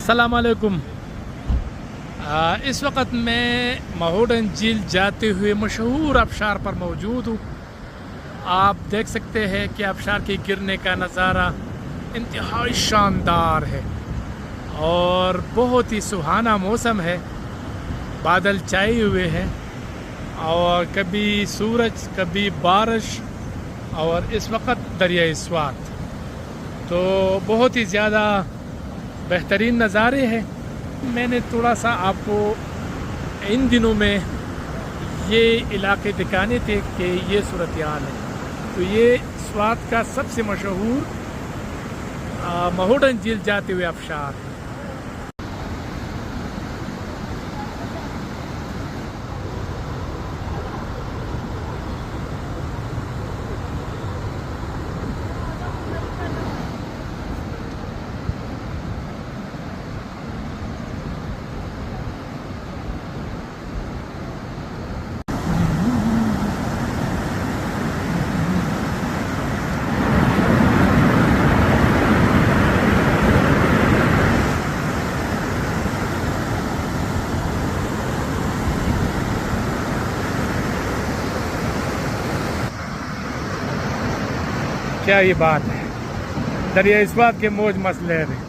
अस्सलाम वालेकुम। इस वक्त मैं महोडन झील जाते हुए मशहूर आबशार पर मौजूद हूँ। आप देख सकते हैं कि आबशार के गिरने का नज़ारा इंतहाई शानदार है और बहुत ही सुहाना मौसम है। बादल छाए हुए हैं और कभी सूरज कभी बारिश और इस वक्त दरियाई स्वात, तो बहुत ही ज़्यादा बेहतरीन नज़ारे हैं। मैंने थोड़ा सा आपको इन दिनों में ये इलाके दिखाने थे कि ये सूरत हाल है। तो ये स्वात का सबसे मशहूर महोडन झील जाते हुए आबशार है। क्या ये बात है, दरिया इस बात के मौज मस्त ले रहे।